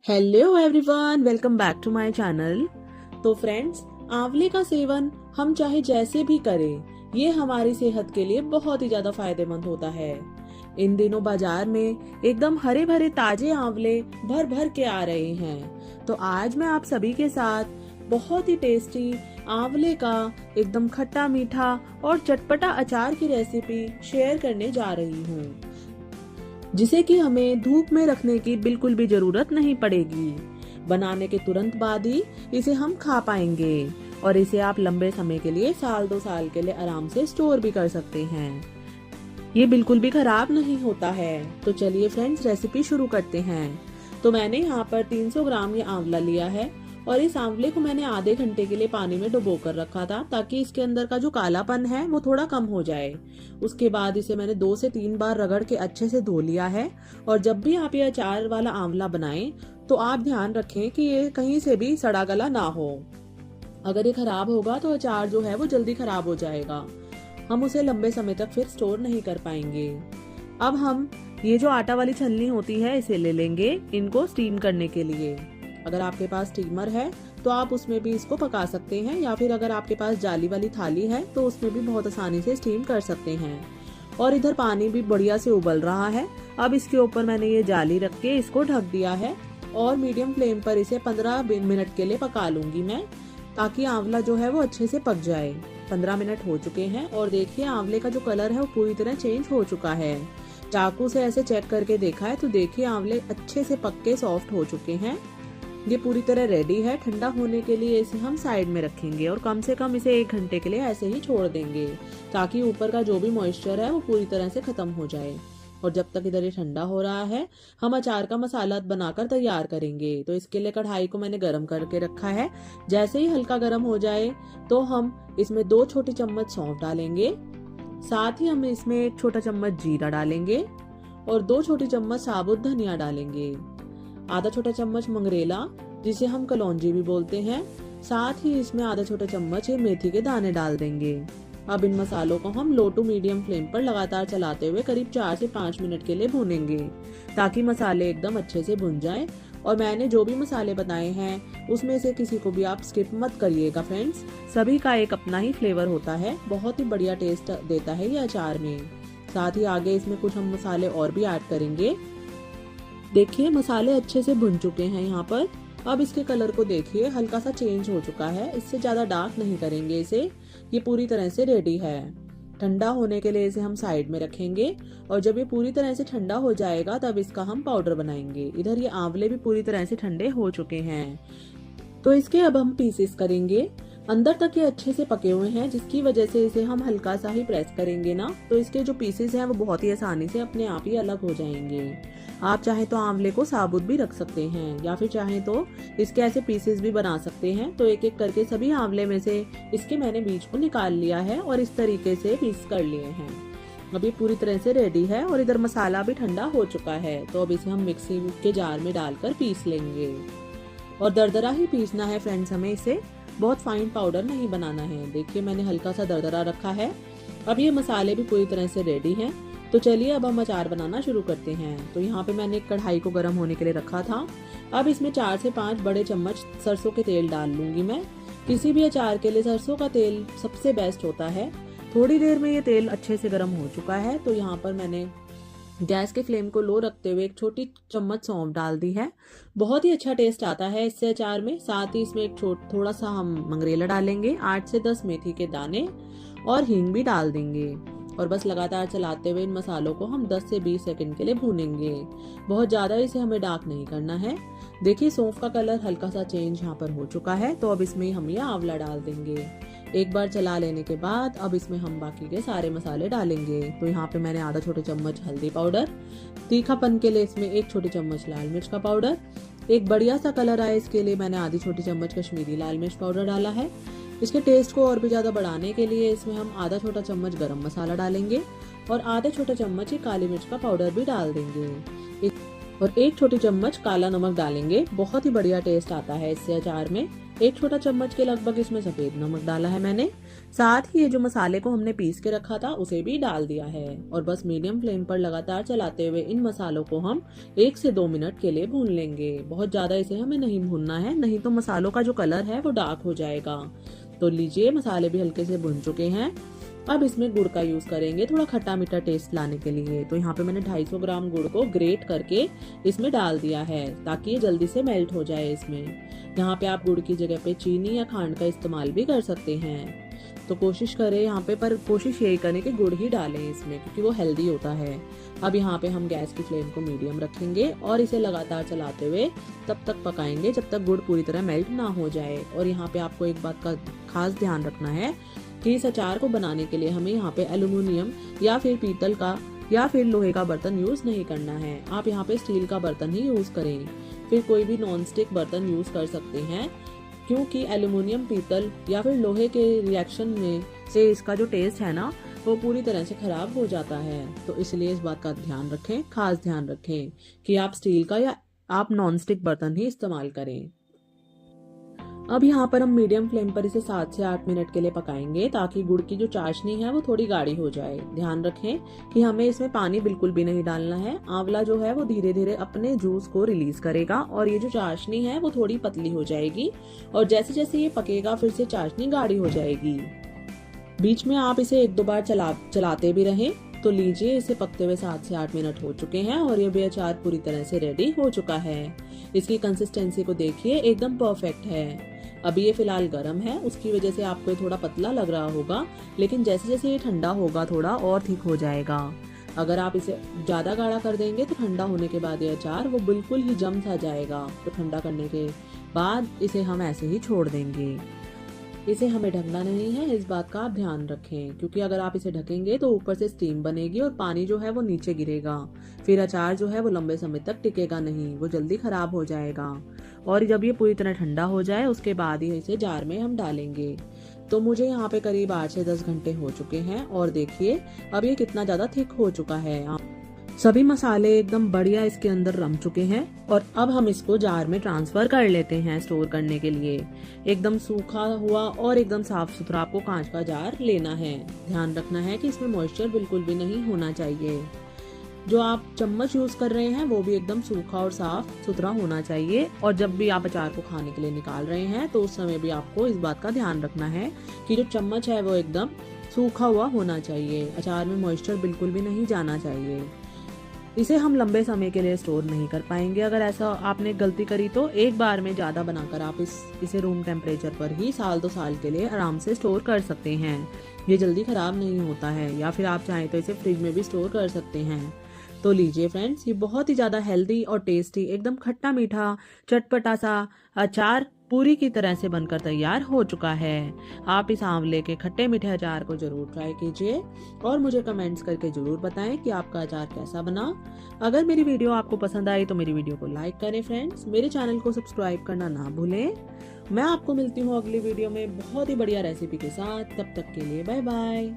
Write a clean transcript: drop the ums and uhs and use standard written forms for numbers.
Hello everyone, welcome back to my channel. तो friends, आंवले का सेवन हम चाहे जैसे भी करें, ये हमारी सेहत के लिए बहुत ही ज्यादा फायदेमंद होता है। इन दिनों बाजार में एकदम हरे भरे ताजे आंवले भर भर के आ रहे हैं। तो आज मैं आप सभी के साथ बहुत ही टेस्टी आंवले का एकदम खट्टा मीठा और चटपटा अचार की रेसिपी शेयर करने जा रही हूँ, जिसे कि हमें धूप में रखने की बिल्कुल भी जरूरत नहीं पड़ेगी। बनाने के तुरंत बाद ही इसे हम खा पाएंगे और इसे आप लंबे समय के लिए, 1-2 साल के लिए आराम से स्टोर भी कर सकते हैं। ये बिल्कुल भी खराब नहीं होता है। तो चलिए फ्रेंड्स, रेसिपी शुरू करते हैं। तो मैंने यहाँ पर 300 ग्राम ये आंवला लिया है और इस आंवले को मैंने आधे घंटे के लिए पानी में डुबो कर रखा था, ताकि इसके अंदर का जो कालापन है वो थोड़ा कम हो जाए। उसके बाद इसे मैंने 2 से 3 बार रगड़ के अच्छे से धो लिया है। और जब भी आप ये अचार वाला आंवला बनाएं तो आप ध्यान रखें कि ये कहीं से भी सड़ा गला ना हो। अगर ये खराब होगा तो अचार जो है वो जल्दी खराब हो जाएगा, हम उसे लंबे समय तक फिर स्टोर नहीं कर पाएंगे। अब हम ये जो आटा वाली छलनी होती है इसे ले लेंगे इनको स्टीम करने के लिए। अगर आपके पास स्टीमर है तो आप उसमें भी इसको पका सकते हैं, या फिर अगर आपके पास जाली वाली थाली है तो उसमें भी बहुत आसानी से स्टीम कर सकते हैं। और इधर पानी भी बढ़िया से उबल रहा है। अब इसके ऊपर मैंने ये जाली रख के इसको ढक दिया है और मीडियम फ्लेम पर इसे 15 मिनट के लिए पका लूंगी मैं, ताकि आंवला जो है वो अच्छे से पक जाए। 15 मिनट हो चुके हैं और देखिए आंवले का जो कलर है वो पूरी तरह चेंज हो चुका है। चाकू से ऐसे चेक करके देखा है तो देखिए आंवले अच्छे से पक के सॉफ्ट हो चुके हैं। ये पूरी तरह रेडी है। ठंडा होने के लिए इसे हम साइड में रखेंगे और कम से कम इसे 1 घंटे के लिए ऐसे ही छोड़ देंगे, ताकि ऊपर का जो भी मॉइस्चर है वो पूरी तरह से खत्म हो जाए। और जब तक इधर ये ठंडा हो रहा है, हम अचार का मसाला बनाकर तैयार करेंगे। तो इसके लिए कढ़ाई को मैंने गर्म करके रखा है। जैसे ही हल्का गर्म हो जाए तो हम इसमें 2 छोटी चम्मच सौंफ डालेंगे। साथ ही हम इसमें 1 छोटा चम्मच जीरा डालेंगे और 2 छोटी चम्मच साबुत धनिया डालेंगे। आधा छोटा चम्मच मंगरेला, जिसे हम कलौंजी भी बोलते हैं। साथ ही इसमें आधा छोटा चम्मच ये मेथी के दाने डाल देंगे। अब इन मसालों को हम लो टू मीडियम फ्लेम पर लगातार चलाते हुए करीब 4 से 5 मिनट के लिए भूनेंगे, ताकि मसाले एकदम अच्छे से भुन जाएं। और मैंने जो भी मसाले बताए हैं उसमें से किसी को भी आप स्किप मत करिएगा फ्रेंड्स। सभी का एक अपना ही फ्लेवर होता है, बहुत ही बढ़िया टेस्ट देता है ये अचार में। साथ ही आगे इसमें कुछ हम मसाले और भी ऐड करेंगे। देखिए मसाले अच्छे से भुन चुके हैं यहाँ पर। अब इसके कलर को देखिए, हल्का सा चेंज हो चुका है। इससे ज्यादा डार्क नहीं करेंगे इसे। ये पूरी तरह से रेडी है। ठंडा होने के लिए इसे हम साइड में रखेंगे और जब ये पूरी तरह से ठंडा हो जाएगा तब इसका हम पाउडर बनाएंगे। इधर ये आंवले भी पूरी तरह से ठंडे हो चुके हैं। तो इसके अब हम पीसेस करेंगे। अंदर तक ये अच्छे से पके हुए हैं, जिसकी वजह से इसे हम हल्का सा ही प्रेस करेंगे ना, तो इसके जो पीसेस हैं वो बहुत ही आसानी से अपने आप ही अलग हो जाएंगे। आप चाहे तो आंवले को साबुत भी रख सकते हैं, या फिर चाहे तो इसके ऐसे पीसेस भी बना सकते हैं। तो एक एक करके सभी आंवले में से इसके मैंने बीज को निकाल लिया है और इस तरीके से पीस कर लिए हैं। अब ये पूरी तरह से रेडी है और इधर मसाला भी ठंडा हो चुका है। तो अब इसे हम मिक्सी के जार में डालकर पीस लेंगे और दरदरा ही पीसना है फ्रेंड्स हमें इसे, बहुत फाइन पाउडर नहीं बनाना है। देखिए मैंने हल्का सा दरदरा रखा है। अब ये मसाले भी पूरी तरह से रेडी हैं। तो चलिए अब हम अचार बनाना शुरू करते हैं। तो यहाँ पे मैंने एक कढ़ाई को गर्म होने के लिए रखा था। अब इसमें 4 से 5 बड़े चम्मच सरसों के तेल डाल लूंगी मैं। किसी भी अचार के लिए सरसों का तेल सबसे बेस्ट होता है। थोड़ी देर में ये तेल अच्छे से गर्म हो चुका है। तो यहाँ पर मैंने गैस के फ्लेम को लो रखते हुए 1 छोटी चम्मच सौंफ डाल दी है। बहुत ही अच्छा टेस्ट आता है इससे अचार में। साथ ही इसमें एक थोड़ा सा हम मंगरेला डालेंगे, 8 से 10 मेथी के दाने और हींग भी डाल देंगे। और बस लगातार चलाते हुए इन मसालों को हम 10 से 20 सेकंड के लिए भूनेंगे। बहुत ज्यादा इसे हमें डार्क नहीं करना है। देखिए सौंफ का कलर हल्का सा चेंज यहाँ पर हो चुका है। तो अब इसमें हम ये आंवला डाल देंगे। एक बार चला लेने के बाद अब इसमें हम बाकी के सारे मसाले डालेंगे। तो यहाँ पे मैंने आधा छोटे चम्मच हल्दी पाउडर, तीखापन के लिए इसमें 1 छोटी चम्मच लाल मिर्च का पाउडर, एक बढ़िया सा कलर आए इसके लिए मैंने आधी छोटी चम्मच कश्मीरी लाल मिर्च पाउडर डाला है। इसके टेस्ट को और भी ज्यादा बढ़ाने के लिए इसमें हम आधा छोटा चम्मच गरम मसाला डालेंगे और आधे छोटे चम्मच ही काली मिर्च का पाउडर भी डाल देंगे। और 1 छोटी चम्मच काला नमक डालेंगे। बहुत ही बढ़िया टेस्ट आता है इससे अचार में। 1 छोटा चम्मच के लगभग इसमें सफेद नमक डाला है मैंने। साथ ही ये जो मसाले को हमने पीस के रखा था उसे भी डाल दिया है और बस मीडियम फ्लेम पर लगातार चलाते हुए इन मसालों को हम 1 से 2 मिनट के लिए भून लेंगे। बहुत ज्यादा इसे हमें नहीं भूनना है, नहीं तो मसालों का जो कलर है वो डार्क हो जाएगा। तो लीजिए, मसाले भी हल्के से भुन चुके हैं। अब इसमें गुड़ का यूज करेंगे थोड़ा खट्टा मीठा टेस्ट लाने के लिए। तो यहाँ पे मैंने 250 ग्राम गुड़ को ग्रेट करके इसमें डाल दिया है ताकि ये जल्दी से मेल्ट हो जाए इसमें। यहाँ पे आप गुड़ की जगह पे चीनी या खांड का इस्तेमाल भी कर सकते हैं। तो कोशिश करें यहाँ पे, पर कोशिश यही करें कि गुड़ ही डालें इसमें क्योंकि वो हेल्दी होता है। अब यहाँ पे हम गैस की फ्लेम को मीडियम रखेंगे और इसे लगातार चलाते हुए तब तक पकाएंगे जब तक गुड़ पूरी तरह मेल्ट ना हो जाए। और यहाँ पे आपको एक बात का खास ध्यान रखना है कि इस अचार को बनाने के लिए हमें यहाँ पे एल्युमिनियम या फिर पीतल का या फिर लोहे का बर्तन यूज नहीं करना है। आप यहाँ पे स्टील का बर्तन ही यूज करें, फिर कोई भी नॉन स्टिक बर्तन यूज कर सकते हैं क्योंकि एल्युमिनियम, पीतल या फिर लोहे के रिएक्शन में से इसका जो टेस्ट है ना वो पूरी तरह से खराब हो जाता है। तो इसलिए इस बात का ध्यान रखें, खास ध्यान रखें कि आप स्टील का या आप नॉन स्टिक बर्तन ही इस्तेमाल करें। अब यहाँ पर हम मीडियम फ्लेम पर इसे 7 से 8 मिनट के लिए पकाएंगे ताकि गुड़ की जो चाशनी है वो थोड़ी गाढ़ी हो जाए। ध्यान रखें कि हमें इसमें पानी बिल्कुल भी नहीं डालना है। आंवला जो है वो धीरे धीरे अपने जूस को रिलीज करेगा और ये जो चाशनी है वो थोड़ी पतली हो जाएगी और जैसे जैसे ये पकेगा फिर से चाशनी गाढ़ी हो जाएगी। बीच में आप इसे 1-2 बार चलाते भी रहें। तो लीजिए, इसे पकते हुए 7 से 8 मिनट हो चुके हैं और ये भी अचार पूरी तरह से रेडी हो चुका है। इसकी कंसिस्टेंसी को देखिए, एकदम परफेक्ट है। अभी ये फिलहाल गर्म है, उसकी वजह से आपको ये थोड़ा पतला लग रहा होगा, लेकिन जैसे जैसे ये ठंडा होगा थोड़ा और थिक हो जाएगा। अगर आप इसे ज्यादा गाढ़ा कर देंगे तो ठंडा होने के बाद ये अचार वो बिल्कुल ही जम सा जाएगा। तो ठंडा करने के बाद इसे हम ऐसे ही छोड़ देंगे। इसे हमें ढकना नहीं है, इस बात का आप ध्यान रखें क्योंकि अगर आप इसे ढकेंगे तो ऊपर से स्टीम बनेगी और पानी जो है वो नीचे गिरेगा। फिर अचार जो है वो लंबे समय तक टिकेगा नहीं, वो जल्दी खराब हो जाएगा। और जब ये पूरी तरह ठंडा हो जाए उसके बाद ही इसे जार में हम डालेंगे। तो मुझे यहाँ पे करीब 8 से 10 घंटे हो चुके हैं और देखिए अब ये कितना ज्यादा थिक हो चुका है। सभी मसाले एकदम बढ़िया इसके अंदर रम चुके हैं और अब हम इसको जार में ट्रांसफर कर लेते हैं स्टोर करने के लिए। एकदम सूखा हुआ और एकदम साफ सुथरा आपको कांच का जार लेना है। ध्यान रखना है कि इसमें मॉइस्चर बिल्कुल भी नहीं होना चाहिए। जो आप चम्मच यूज कर रहे हैं वो भी एकदम सूखा और साफ सुथरा होना चाहिए। और जब भी आप अचार को खाने के लिए निकाल रहे हैं तो उस समय भी आपको इस बात का ध्यान रखना है कि जो चम्मच है वो एकदम सूखा हुआ होना चाहिए। अचार में मॉइस्चर बिल्कुल भी नहीं जाना चाहिए। इसे हम लंबे समय के लिए स्टोर नहीं कर पाएंगे। अगर ऐसा आपने गलती करी तो एक बार में ज्यादा बनाकर आप इसे रूम टेम्परेचर पर ही 1-2 साल के लिए आराम से स्टोर कर सकते हैं। ये जल्दी खराब नहीं होता है। या फिर आप चाहें तो इसे फ्रिज में भी स्टोर कर सकते हैं। तो लीजिए फ्रेंड्स, ये बहुत ही ज्यादा हेल्दी और टेस्टी, एकदम खट्टा मीठा चटपटा सा अचार पूरी की तरह से बनकर तैयार हो चुका है। आप इस आंवले के खट्टे मीठे अचार को जरूर ट्राई कीजिए और मुझे कमेंट्स करके जरूर बताएं कि आपका अचार कैसा बना। अगर मेरी वीडियो आपको पसंद आई तो मेरी वीडियो को लाइक करें फ्रेंड्स, मेरे चैनल को सब्सक्राइब करना ना भूलें। मैं आपको मिलती हूँ अगली वीडियो में बहुत ही बढ़िया रेसिपी के साथ। तब तक के लिए बाय बाय।